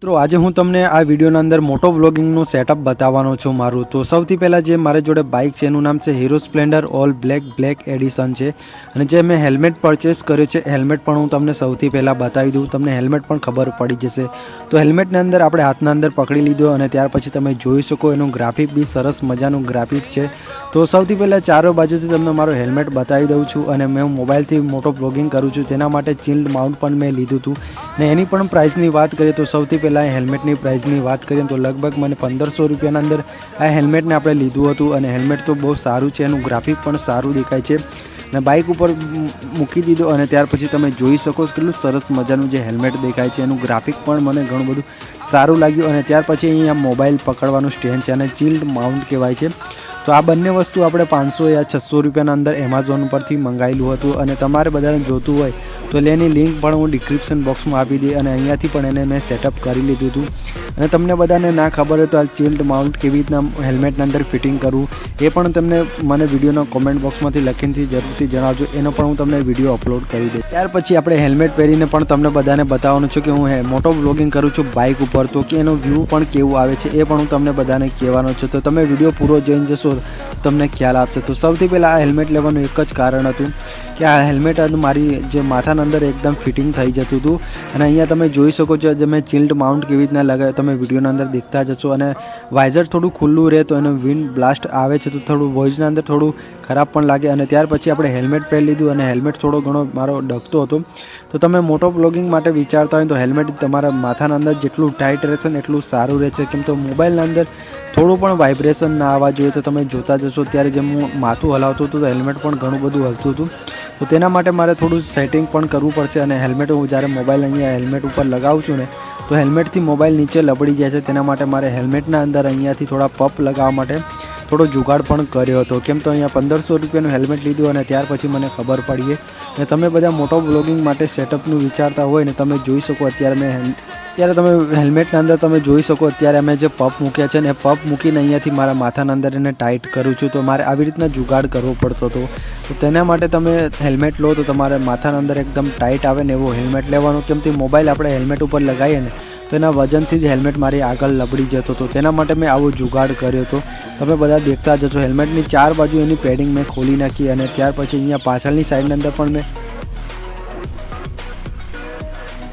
મિત્રો આજે હું તમને આ વિડીયોના અંદર મોટો વ્લોગિંગનું સેટઅપ બતાવવાનો છું મારું। તો સૌથી પહેલાં જે મારી જોડે બાઇક છે એનું નામ છે hero Splendor all black addition છે અને જે મેં હેલ્મેટ પરચેસ કર્યું છે હેલ્મેટ પણ હું તમને સૌથી પહેલાં બતાવી દઉં, તમને હેલ્મેટ પણ ખબર પડી જશે। તો હેલ્મેટની અંદર આપણે હાથના અંદર પકડી લીધો અને ત્યાર પછી તમે જોઈ શકો એનું ગ્રાફિક બી સરસ મજાનું ગ્રાફિક છે। તો સૌથી પહેલાં ચારો બાજુથી તમને મારો હેલ્મેટ બતાવી દઉં છું અને મેં મોબાઈલથી મોટો વ્લોગિંગ કરું છું તેના માટે ચિલ્ડ માઉન્ટ પણ મેં લીધું હતું ને એની પણ પ્રાઇસની વાત કરીએ તો સૌથી પહેલાં હેલ્મેટની પ્રાઇસની વાત કરીએ તો લગભગ મને 1500 રૂપિયાના અંદર આ હેલ્મેટને આપણે લીધું હતું અને હેલ્મેટ તો બહુ સારું છે, એનું ગ્રાફિક પણ સારું દેખાય છે અને બાઇક ઉપર મૂકી દીધો અને ત્યાર પછી તમે જોઈ શકો કેટલું સરસ મજાનું જે હેલ્મેટ દેખાય છે એનું ગ્રાફિક પણ મને ઘણું બધું સારું લાગ્યું। અને ત્યાર પછી અહીંયા મોબાઈલ પકડવાનું સ્ટેન્ડ છે અને ચિલ્ડ માઉન્ટ કહેવાય છે। તો આ બંને વસ્તુ આપણે 500 યા 600 રૂપિયાના અંદર એમેઝોન પરથી મંગાવેલું હતું અને તમારે બધાને જોતું હોય તો એની લિંક પણ હું ડિસ્ક્રિપ્શન બોક્સમાં આપી દઈ અને અહીંયાથી પણ એને મેં સેટઅપ કરી લીધું હતું। અને તમને બધાને ના ખબર હોય તો આ ચિલ્ડ માઉન્ટ કેવી રીતના હેલ્મેટના અંદર ફિટિંગ કરવું એ પણ તમને મને વિડીયોના કોમેન્ટ બોક્સમાંથી લખીને જરૂરથી જણાવજો, એનો પણ હું તમને વિડીયો અપલોડ કરી દઈશ। ત્યાર પછી આપણે હેલ્મેટ પહેરીને પણ તમને બધાને બતાવવાનું છે કે હું મોટો વ્લોગિંગ કરું છું બાઇક ઉપર, તો કે એનો વ્યૂ પણ કેવું આવે છે એ પણ હું તમને બધાને કહેવાનો છું। તો તમે વિડીયો પૂરો જોઈને જશો તમને ખ્યાલ આપશે। તો સૌથી પહેલાં આ હેલ્મેટ લેવાનું એક જ કારણ હતું કે આ હેલ્મેટ મારી જે માથાના અંદર એકદમ ફિટિંગ થઈ જતું હતું અને અહીંયા તમે જોઈ શકો છો જે મેં ચિલ્ડ માઉન્ટ કેવી રીતના લગાવ્યું તમે વિડીયોના અંદર દેખતા જશો અને વાઇઝર થોડું ખુલ્લું રહે તો એનું વિન્ડ બ્લાસ્ટ આવે છે તો થોડું વોઇસના અંદર થોડું ખરાબ પણ લાગે। અને ત્યાર પછી આપણે હેલ્મેટ પહેરી લીધું અને હેલ્મેટ થોડો ઘણો મારો ડગતો હતો। તો તમે મોટો વ્લોગિંગ માટે વિચારતા હોય તો હેલ્મેટ તમારા માથાના અંદર જેટલું ટાઈટ રહેશે ને એટલું સારું રહેશે, કેમ તો મોબાઈલના અંદર થોડું પણ વાઇબ્રેશન ના આવવા જોઈએ। તો તમે જોતા જશો ત્યારે જેમ હું માથું હલાવતું હતું તો હેલ્મેટ પણ ઘણું બધું હલતું હતું, તો તેના માટે મારે થોડું સેટિંગ પણ કરવું પડશે। અને હેલ્મેટ હું જ્યારે મોબાઈલ અહીંયા હેલ્મેટ ઉપર લગાવું છું ને તો હેલ્મેટથી મોબાઈલ નીચે લબડી જાય છે, તેના માટે મારે હેલ્મેટના અંદર અહીંયાથી થોડા પપ લગાવવા માટે થોડો જુગાડ પણ કર્યો હતો, કેમ તો અહીંયા 1500 રૂપિયાનું હેલ્મેટ લીધું અને ત્યાર પછી મને ખબર પડી અને તમે બધા મોટો વ્લોગિંગ માટે સેટઅપનું વિચારતા હોય ને તમે જોઈ શકો અત્યારે તમે હેલ્મેટના અંદર તમે જોઈ શકો અત્યારે અમે જે પપ મૂક્યા છે ને એ પપ મૂકીને અહીંયાથી મારા માથાના અંદર એને ટાઈટ કરું છું। તો મારે આવી રીતના જુગાડ કરવો પડતો હતો, તો તેના માટે તમે હેલ્મેટ લો તો તમારે માથાના અંદર એકદમ ટાઈટ આવે ને એવો હેલ્મેટ લેવાનો, કેમ કે મોબાઈલ આપણે હેલ્મેટ ઉપર લગાવીએ ને તો એના વજનથી જ હેલ્મેટ મારી આગળ લબડી જતો હતો, તેના માટે મેં આવો જુગાડ કર્યો હતો। તમે બધા દેખતા જશો હેલ્મેટની ચાર બાજુ એની પેડિંગ મેં ખોલી નાખી અને ત્યાર પછી અહીંયા પાછળની સાઈડની અંદર પણ મેં